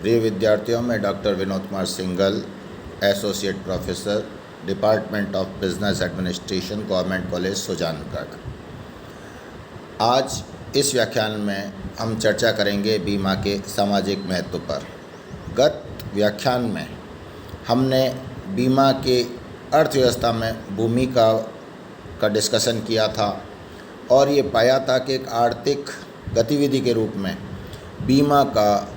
प्रिय विद्यार्थियों, मैं doctor Vinod Kumar Singhal, associate professor, department of business administration, government college Sujangarh. आज इस व्याख्यान में हम चर्चा करेंगे बीमा के सामाजिक महत्व पर। गत व्याख्यान में हमने बीमा के अर्थव्यवस्था में भूमिका का डिस्कशन किया था और ये पाया था कि एक आर्थिक गतिविधि के रूप में बीमा का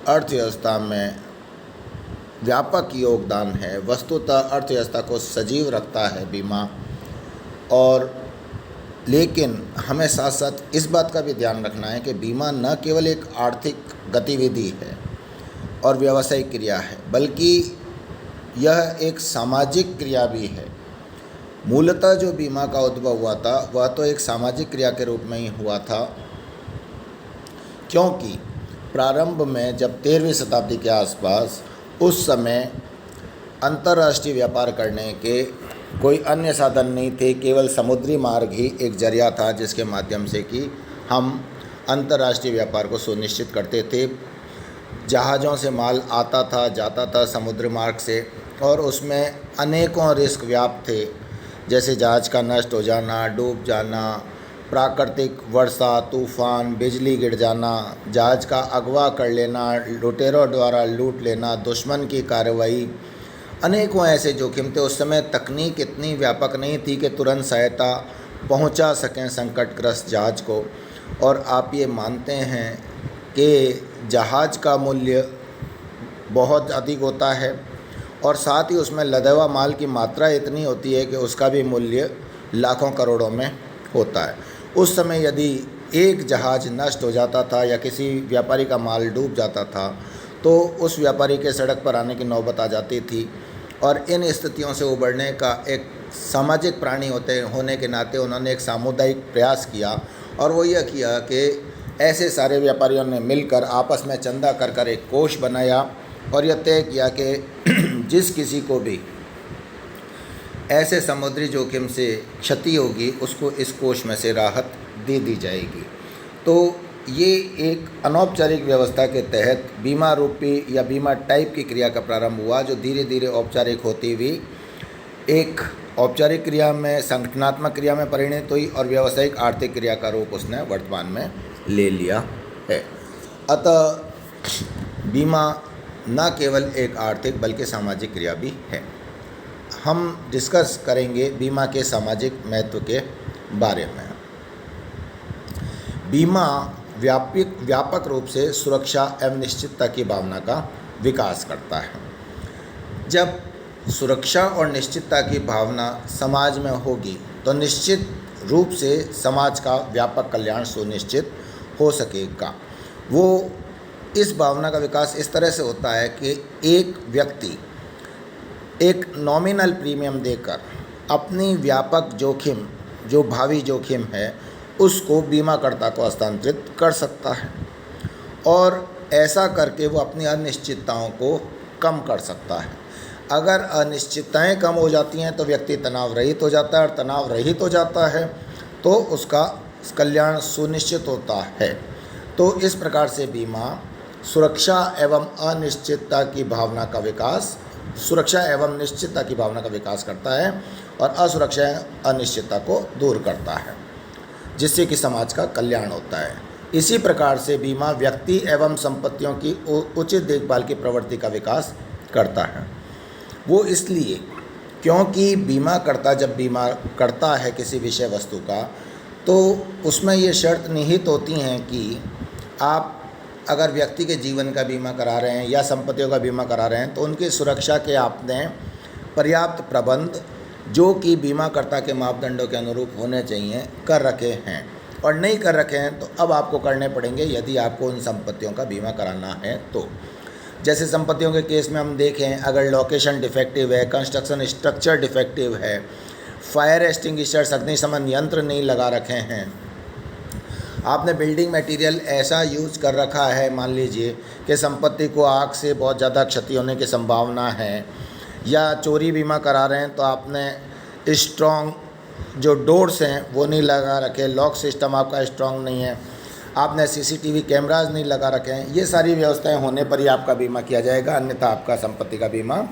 अर्थव्यवस्था में व्यापक योगदान है। वस्तुतः अर्थव्यवस्था को सजीव रखता है बीमा, और लेकिन हमें साथ साथ इस बात का भी ध्यान रखना है कि बीमा न केवल एक आर्थिक गतिविधि है और व्यावसायिक क्रिया है, बल्कि यह एक सामाजिक क्रिया भी है। मूलतः जो बीमा का उद्भव हुआ था वह तो एक सामाजिक क्रिया के रूप में ही हुआ था, क्योंकि प्रारंभ में जब 13वीं शताब्दी के आसपास, उस समय अंतर्राष्ट्रीय व्यापार करने के कोई अन्य साधन नहीं थे, केवल समुद्री मार्ग ही एक जरिया था जिसके माध्यम से कि हम अंतर्राष्ट्रीय व्यापार को सुनिश्चित करते थे। जहाज़ों से माल आता था, जाता था समुद्री मार्ग से, और उसमें अनेकों रिस्क व्याप्त थे, जैसे जहाज़ का नष्ट हो जाना, डूब जाना, प्राकृतिक वर्षा, तूफ़ान, बिजली गिर जाना, जहाज़ का अगवा कर लेना, लुटेरों द्वारा लूट लेना, दुश्मन की कार्रवाई, अनेकों ऐसे जोखिम थे। उस समय तकनीक इतनी व्यापक नहीं थी कि तुरंत सहायता पहुंचा सकें संकटग्रस्त जहाज़ को। और आप ये मानते हैं कि जहाज़ का मूल्य बहुत अधिक होता है और साथ ही उसमें लदा हुआ माल की मात्रा इतनी होती है कि उसका भी मूल्य लाखों करोड़ों में होता है। उस समय यदि एक जहाज़ नष्ट हो जाता था या किसी व्यापारी का माल डूब जाता था तो उस व्यापारी के सड़क पर आने की नौबत आ जाती थी। और इन स्थितियों से उबरने का एक सामाजिक प्राणी होने के नाते उन्होंने एक सामुदायिक प्रयास किया, और वो यह किया कि ऐसे सारे व्यापारियों ने मिलकर आपस में चंदा कर एक कोष बनाया और यह तय किया कि जिस किसी को भी ऐसे समुद्री जोखिम से क्षति होगी उसको इस कोष में से राहत दे दी जाएगी। तो ये एक अनौपचारिक व्यवस्था के तहत बीमा रूपी या बीमा टाइप की क्रिया का प्रारंभ हुआ, जो धीरे धीरे औपचारिक होती हुई एक औपचारिक क्रिया में, संगठनात्मक क्रिया में परिणत हुई और व्यावसायिक आर्थिक क्रिया का रूप उसने वर्तमान में ले लिया है। अतः बीमा न केवल एक आर्थिक बल्कि सामाजिक क्रिया भी है। हम डिस्कस करेंगे बीमा के सामाजिक महत्व के बारे में। बीमा व्यापक रूप से सुरक्षा एवं निश्चितता की भावना का विकास करता है। जब सुरक्षा और निश्चितता की भावना समाज में होगी तो निश्चित रूप से समाज का व्यापक कल्याण सुनिश्चित हो सकेगा। वो इस भावना का विकास इस तरह से होता है कि एक व्यक्ति एक नॉमिनल प्रीमियम देकर अपनी व्यापक जोखिम, जो भावी जोखिम है, उसको बीमाकर्ता को हस्तांतरित कर सकता है, और ऐसा करके वो अपनी अनिश्चितताओं को कम कर सकता है। अगर अनिश्चितताएं कम हो जाती हैं तो व्यक्ति तनाव रहित हो जाता है, और तनाव रहित हो जाता है तो उसका कल्याण सुनिश्चित होता है। तो इस प्रकार से बीमा सुरक्षा एवं अनिश्चितता की भावना का विकास, सुरक्षा एवं निश्चितता की भावना का विकास करता है और असुरक्षा अनिश्चितता को दूर करता है, जिससे कि समाज का कल्याण होता है। इसी प्रकार से बीमा व्यक्ति एवं संपत्तियों की उचित देखभाल की प्रवृत्ति का विकास करता है। वो इसलिए क्योंकि बीमाकर्ता जब बीमा करता है किसी विषय वस्तु का, तो उसमें ये शर्त निहित होती हैं कि आप अगर व्यक्ति के जीवन का बीमा करा रहे हैं या संपत्तियों का बीमा करा रहे हैं तो उनकी सुरक्षा के आपने पर्याप्त प्रबंध, जो कि बीमाकर्ता के मापदंडों के अनुरूप होने चाहिए, कर रखे हैं। और नहीं कर रखे हैं तो अब आपको करने पड़ेंगे यदि आपको उन संपत्तियों का बीमा कराना है तो। जैसे संपत्तियों के केस में हम देखें, अगर लोकेशन डिफेक्टिव है, कंस्ट्रक्शन स्ट्रक्चर डिफेक्टिव है, फायर एक्सटिंग्विशर्स अग्निशमन यंत्र नहीं लगा रखे हैं, आपने बिल्डिंग मटेरियल ऐसा यूज कर रखा है, मान लीजिए कि संपत्ति को आग से बहुत ज़्यादा क्षति होने की संभावना है, या चोरी बीमा करा रहे हैं तो आपने स्ट्रॉन्ग जो डोर्स हैं वो नहीं लगा रखे, लॉक सिस्टम आपका स्ट्रॉन्ग नहीं है, आपने सीसीटीवी कैमराज नहीं लगा रखे हैं, ये सारी व्यवस्थाएं होने पर ही आपका बीमा किया जाएगा, अन्यथा आपका संपत्ति का बीमा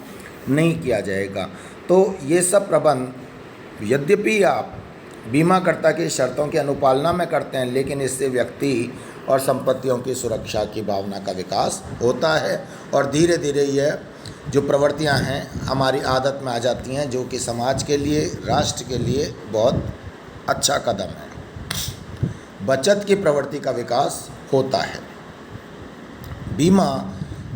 नहीं किया जाएगा। तो ये सब प्रबंध यद्यपि आप बीमाकर्ता की शर्तों की अनुपालना में करते हैं, लेकिन इससे व्यक्ति और संपत्तियों की सुरक्षा की भावना का विकास होता है और धीरे धीरे यह जो प्रवृत्तियां हैं हमारी आदत में आ जाती हैं, जो कि समाज के लिए, राष्ट्र के लिए बहुत अच्छा कदम है। बचत की प्रवृत्ति का विकास होता है। बीमा,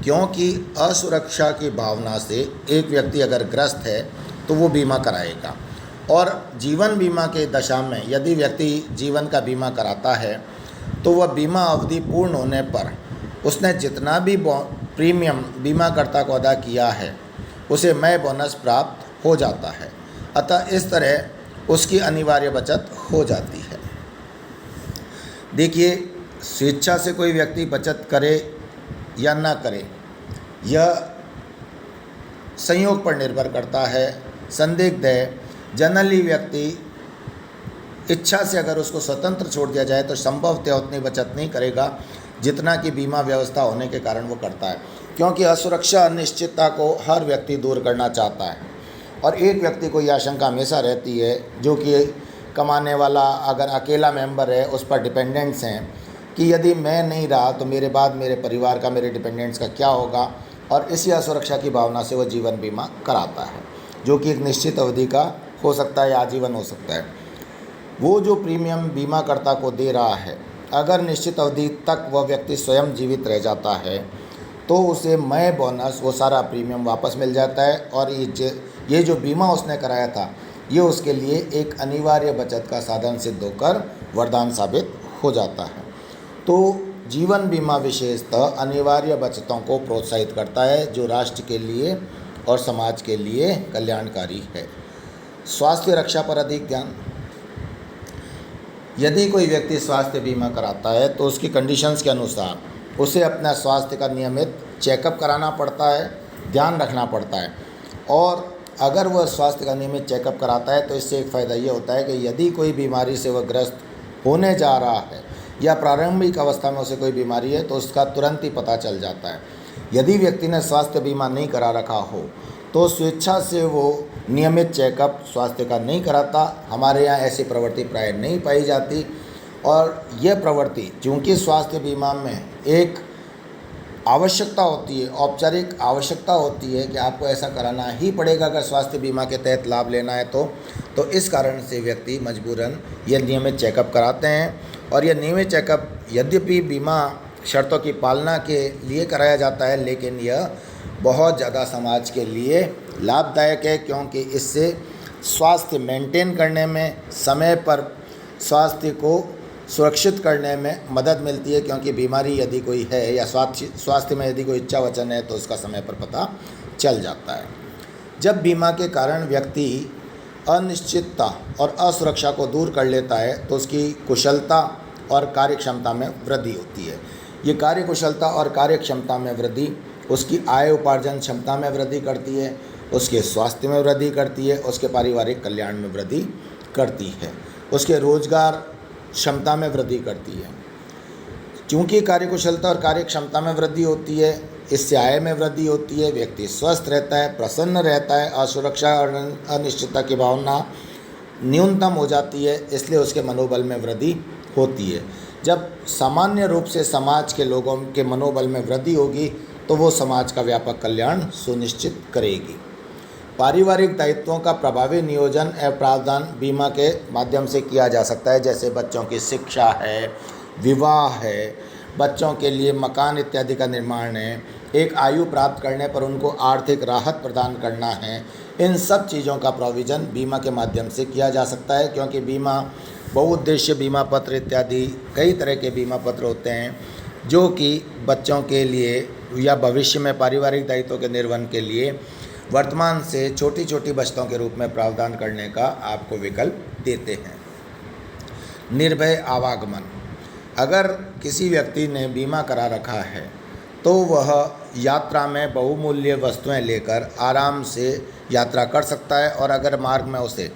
क्योंकि असुरक्षा की भावना से एक व्यक्ति अगर ग्रस्त है तो वो बीमा कराएगा, और जीवन बीमा के दशा में यदि व्यक्ति जीवन का बीमा कराता है तो वह बीमा अवधि पूर्ण होने पर उसने जितना भी प्रीमियम बीमाकर्ता को अदा किया है उसे मय बोनस प्राप्त हो जाता है। अतः इस तरह उसकी अनिवार्य बचत हो जाती है। देखिए, स्वेच्छा से कोई व्यक्ति बचत करे या ना करे यह संयोग पर निर्भर करता है। संदिग्ध है, जनरली व्यक्ति इच्छा से अगर उसको स्वतंत्र छोड़ दिया जाए तो संभवतः उतनी बचत नहीं करेगा जितना कि बीमा व्यवस्था होने के कारण वो करता है, क्योंकि असुरक्षा, अनिश्चितता को हर व्यक्ति दूर करना चाहता है। और एक व्यक्ति को यह आशंका हमेशा रहती है, जो कि कमाने वाला अगर अकेला मेंबर है, उस पर डिपेंडेंट्स हैं, कि यदि मैं नहीं रहा तो मेरे बाद मेरे परिवार का, मेरे डिपेंडेंट्स का क्या होगा, और इसी असुरक्षा की भावना से वह जीवन बीमा कराता है, जो कि एक निश्चित अवधि का हो सकता है या आजीवन हो सकता है। वो जो प्रीमियम बीमाकर्ता को दे रहा है, अगर निश्चित अवधि तक वह व्यक्ति स्वयं जीवित रह जाता है तो उसे मय बोनस, वो सारा प्रीमियम वापस मिल जाता है, और ये जो बीमा उसने कराया था ये उसके लिए एक अनिवार्य बचत का साधन सिद्ध होकर वरदान साबित हो जाता है। तो जीवन बीमा विशेषतः अनिवार्य बचतों को प्रोत्साहित करता है, जो राष्ट्र के लिए और समाज के लिए कल्याणकारी है। स्वास्थ्य रक्षा पर अधिक ध्यान। यदि कोई व्यक्ति स्वास्थ्य बीमा कराता है तो उसकी कंडीशंस के अनुसार उसे अपना स्वास्थ्य का नियमित चेकअप कराना पड़ता है, ध्यान रखना पड़ता है। और अगर वह स्वास्थ्य का नियमित चेकअप कराता है तो इससे एक फ़ायदा ये होता है कि यदि कोई बीमारी से वह ग्रस्त होने जा रहा है या प्रारंभिक अवस्था में उसे कोई बीमारी है तो उसका तुरंत ही पता चल जाता है। यदि व्यक्ति ने स्वास्थ्य बीमा नहीं करा रखा हो तो स्वेच्छा से वो नियमित चेकअप स्वास्थ्य का नहीं कराता। हमारे यहाँ ऐसी प्रवृत्ति प्राय नहीं पाई जाती, और यह प्रवृत्ति चूँकि स्वास्थ्य बीमा में एक आवश्यकता होती है, औपचारिक आवश्यकता होती है कि आपको ऐसा कराना ही पड़ेगा अगर स्वास्थ्य बीमा के तहत लाभ लेना है तो इस कारण से व्यक्ति मजबूरन यह नियमित चेकअप कराते हैं। और यह नियमित चेकअप यद्यपि बीमा शर्तों की पालना के लिए कराया जाता है, लेकिन यह बहुत ज़्यादा समाज के लिए लाभदायक है, क्योंकि इससे स्वास्थ्य मेंटेन करने में, समय पर स्वास्थ्य को सुरक्षित करने में मदद मिलती है। क्योंकि बीमारी यदि कोई है या स्वास्थ्य में यदि कोई इच्छा वचन है तो उसका समय पर पता चल जाता है। जब बीमा के कारण व्यक्ति अनिश्चितता और असुरक्षा को दूर कर लेता है तो उसकी कुशलता और कार्यक्षमता में वृद्धि होती है। ये कार्यकुशलता और कार्यक्षमता में वृद्धि उसकी आय उपार्जन क्षमता में वृद्धि करती है, उसके स्वास्थ्य में वृद्धि करती है, उसके पारिवारिक कल्याण में वृद्धि करती है, उसके रोजगार क्षमता में वृद्धि करती है। चूँकि कार्यकुशलता और कार्यक्षमता में वृद्धि होती है, इससे आय में वृद्धि होती है, व्यक्ति स्वस्थ रहता है, प्रसन्न रहता है, असुरक्षा और अनिश्चितता की भावना न्यूनतम हो जाती है, इसलिए उसके मनोबल में वृद्धि होती है। जब सामान्य रूप से समाज के लोगों के मनोबल में वृद्धि होगी तो वो समाज का व्यापक कल्याण सुनिश्चित करेगी। पारिवारिक दायित्वों का प्रभावी नियोजन एवं प्रावधान बीमा के माध्यम से किया जा सकता है, जैसे बच्चों की शिक्षा है, विवाह है, बच्चों के लिए मकान इत्यादि का निर्माण है, एक आयु प्राप्त करने पर उनको आर्थिक राहत प्रदान करना है। इन सब चीज़ों का प्रोविज़न बीमा के माध्यम से किया जा सकता है, क्योंकि बीमा बहुउद्देश्य बीमा पत्र इत्यादि कई तरह के बीमा पत्र होते हैं जो कि बच्चों के लिए या भविष्य में पारिवारिक दायित्वों के निर्वहन के लिए वर्तमान से छोटी छोटी बचतों के रूप में प्रावधान करने का आपको विकल्प देते हैं। निर्भय आवागमन। अगर किसी व्यक्ति ने बीमा करा रखा है तो वह यात्रा में बहुमूल्य वस्तुएं लेकर आराम से यात्रा कर सकता है, और अगर मार्ग में उसे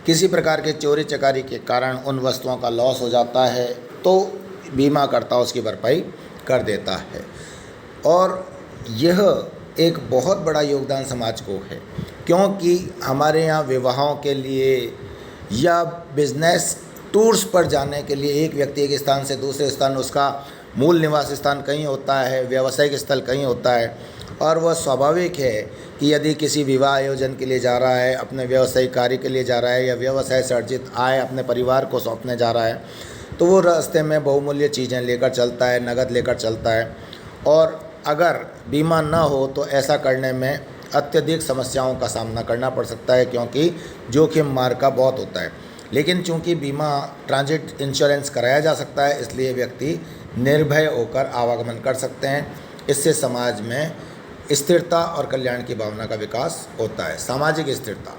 किसी प्रकार के चोरी चकारी के कारण उन वस्तुओं का लॉस हो जाता है तो बीमाकर्ता उसकी भरपाई कर देता है। और यह एक बहुत बड़ा योगदान समाज को है, क्योंकि हमारे यहाँ विवाहों के लिए या बिजनेस टूर्स पर जाने के लिए एक व्यक्ति एक स्थान से दूसरे स्थान, उसका मूल निवास स्थान कहीं होता है, व्यावसायिक स्थल कहीं होता है, और वह स्वाभाविक है कि यदि किसी विवाह आयोजन के लिए जा रहा है, अपने व्यावसायिक कार्य के लिए जा रहा है, या व्यवसाय से अर्जित आय अपने परिवार को सौंपने जा रहा है, तो वो रास्ते में बहुमूल्य चीज़ें लेकर चलता है, नगद लेकर चलता है। और अगर बीमा न हो तो ऐसा करने में अत्यधिक समस्याओं का सामना करना पड़ सकता है, क्योंकि जोखिम मार्ग का बहुत होता है। लेकिन चूंकि बीमा ट्रांजिट इंश्योरेंस कराया जा सकता है, इसलिए व्यक्ति निर्भय होकर आवागमन कर सकते हैं। इससे समाज में स्थिरता और कल्याण की भावना का विकास होता है। सामाजिक स्थिरता,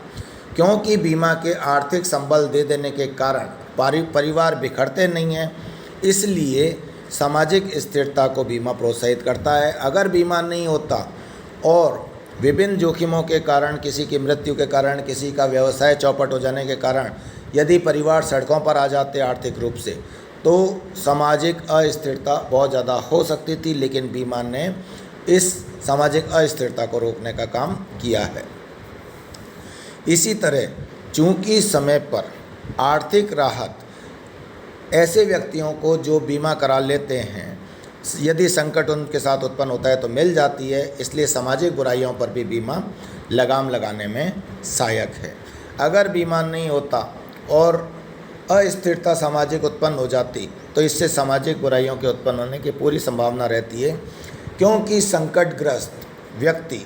क्योंकि बीमा के आर्थिक संबल दे देने के कारण परिवार बिखरते नहीं हैं, इसलिए सामाजिक स्थिरता को बीमा प्रोत्साहित करता है। अगर बीमा नहीं होता और विभिन्न जोखिमों के कारण, किसी की मृत्यु के कारण, किसी का व्यवसाय चौपट हो जाने के कारण यदि परिवार सड़कों पर आ जाते आर्थिक रूप से, तो सामाजिक अस्थिरता बहुत ज़्यादा हो सकती थी। लेकिन बीमा ने इस सामाजिक अस्थिरता को रोकने का काम किया है। इसी तरह चूंकि समय पर आर्थिक राहत ऐसे व्यक्तियों को जो बीमा करा लेते हैं, यदि संकट उनके साथ उत्पन्न होता है तो मिल जाती है, इसलिए सामाजिक बुराइयों पर भी बीमा लगाम लगाने में सहायक है। अगर बीमा नहीं होता और अस्थिरता सामाजिक उत्पन्न हो जाती तो इससे सामाजिक बुराइयों के उत्पन्न होने की पूरी संभावना रहती है, क्योंकि संकटग्रस्त व्यक्ति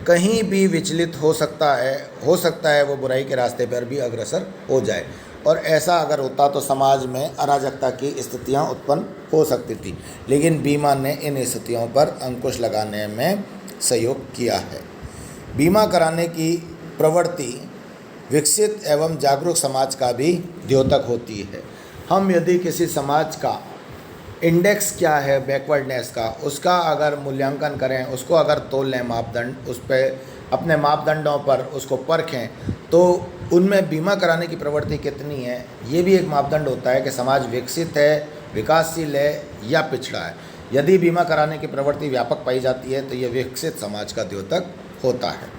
कहीं भी विचलित हो सकता है वो बुराई के रास्ते पर भी अग्रसर हो जाए। और ऐसा अगर होता तो समाज में अराजकता की स्थितियां उत्पन्न हो सकती थी। लेकिन बीमा ने इन स्थितियों पर अंकुश लगाने में सहयोग किया है। बीमा कराने की प्रवृत्ति विकसित एवं जागरूक समाज का भी द्योतक होती है। हम यदि किसी समाज का इंडेक्स क्या है बैकवर्डनेस का, उसका अगर मूल्यांकन करें, उसको अगर तोल लें मापदंड, उस पर अपने मापदंडों पर उसको परखें, तो उनमें बीमा कराने की प्रवृत्ति कितनी है, ये भी एक मापदंड होता है कि समाज विकसित है, विकासशील है या पिछड़ा है। यदि बीमा कराने की प्रवृत्ति व्यापक पाई जाती है तो यह विकसित समाज का द्योतक होता है।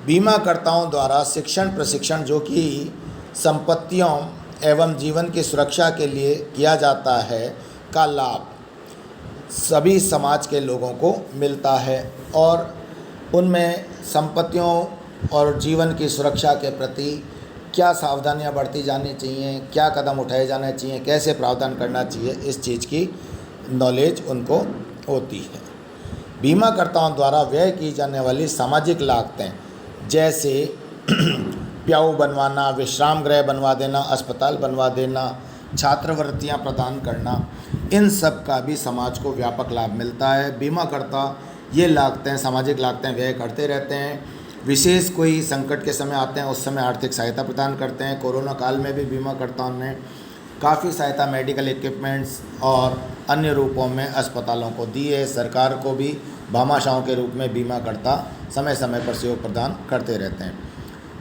बीमाकर्ताओं द्वारा शिक्षण प्रशिक्षण जो कि संपत्तियों एवं जीवन की सुरक्षा के लिए किया जाता है का लाभ सभी समाज के लोगों को मिलता है, और उनमें संपत्तियों और जीवन की सुरक्षा के प्रति क्या सावधानियां बरती जानी चाहिए, क्या कदम उठाए जाने चाहिए, कैसे प्रावधान करना चाहिए, इस चीज़ की नॉलेज उनको होती है। बीमाकर्ताओं द्वारा व्यय की जाने वाली सामाजिक लागतें जैसे प्याऊ बनवाना, विश्राम गृह बनवा देना, अस्पताल बनवा देना, छात्रवृत्तियां प्रदान करना, इन सब का भी समाज को व्यापक लाभ मिलता है। बीमाकर्ता ये लागतें, सामाजिक लागतें व्यय करते रहते हैं। विशेष कोई संकट के समय आते हैं उस समय आर्थिक सहायता प्रदान करते हैं। कोरोना काल में भी बीमाकर्ताओं ने काफ़ी सहायता मेडिकल इक्विपमेंट्स और अन्य रूपों में अस्पतालों को दी है। सरकार को भी भामाशाहों के रूप में बीमाकर्ता समय समय पर सहयोग प्रदान करते रहते हैं।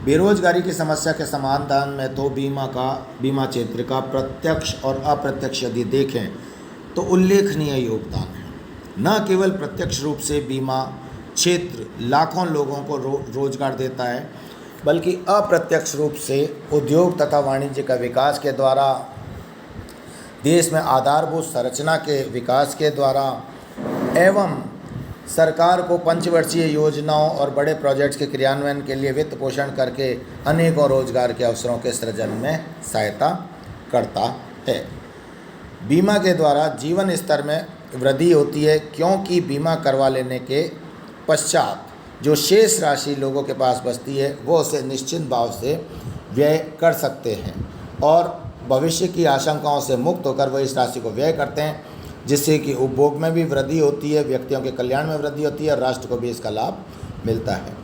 बेरोजगारी की समस्या के समाधान में तो बीमा क्षेत्र का प्रत्यक्ष और अप्रत्यक्ष यदि देखें तो उल्लेखनीय योगदान है। न केवल प्रत्यक्ष रूप से बीमा क्षेत्र लाखों लोगों को रोजगार देता है, बल्कि अप्रत्यक्ष रूप से उद्योग तथा वाणिज्य का विकास के द्वारा, देश में आधारभूत संरचना के विकास के द्वारा एवं सरकार को पंचवर्षीय योजनाओं और बड़े प्रोजेक्ट्स के क्रियान्वयन के लिए वित्त पोषण करके अनेकों रोजगार के अवसरों के सृजन में सहायता करता है। बीमा के द्वारा जीवन स्तर में वृद्धि होती है, क्योंकि बीमा करवा लेने के पश्चात जो शेष राशि लोगों के पास बचती है वो उसे निश्चित भाव से व्यय कर सकते हैं और भविष्य की आशंकाओं से मुक्त होकर वह इस राशि को व्यय करते हैं, जिससे कि उपभोग में भी वृद्धि होती है, व्यक्तियों के कल्याण में वृद्धि होती है और राष्ट्र को भी इसका लाभ मिलता है।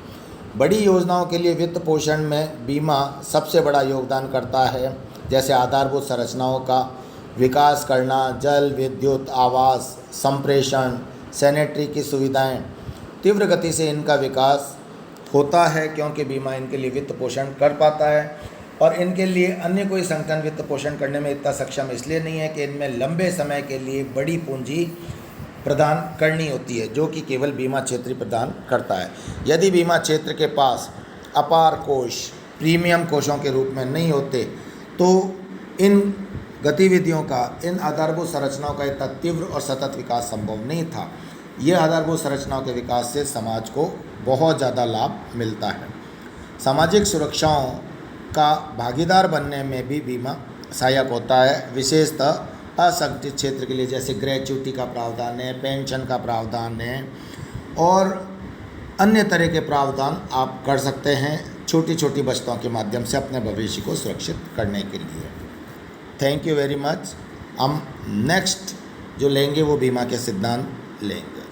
बड़ी योजनाओं के लिए वित्त पोषण में बीमा सबसे बड़ा योगदान करता है, जैसे आधारभूत संरचनाओं का विकास करना, जल, विद्युत, आवास, संप्रेषण, सैनिटरी की सुविधाएं, तीव्र गति से इनका विकास होता है क्योंकि बीमा इनके लिए वित्त पोषण कर पाता है। और इनके लिए अन्य कोई संगठन वित्त पोषण करने में इतना सक्षम इसलिए नहीं है कि इनमें लंबे समय के लिए बड़ी पूंजी प्रदान करनी होती है, जो कि केवल बीमा क्षेत्र ही प्रदान करता है। यदि बीमा क्षेत्र के पास अपार कोष प्रीमियम कोषों के रूप में नहीं होते तो इन गतिविधियों का, इन आधारभूत संरचनाओं का इतना तीव्र और सतत विकास संभव नहीं था। ये आधारभूत संरचनाओं के विकास से समाज को बहुत ज़्यादा लाभ मिलता है। सामाजिक सुरक्षाओं का भागीदार बनने में भी बीमा सहायक होता है, विशेषतः असंगठित क्षेत्र के लिए, जैसे ग्रेच्युटी का प्रावधान है, पेंशन का प्रावधान है और अन्य तरह के प्रावधान आप कर सकते हैं छोटी छोटी बचतों के माध्यम से अपने भविष्य को सुरक्षित करने के लिए। Thank you very much. हम नेक्स्ट जो लेंगे वो बीमा के सिद्धांत लेंगे।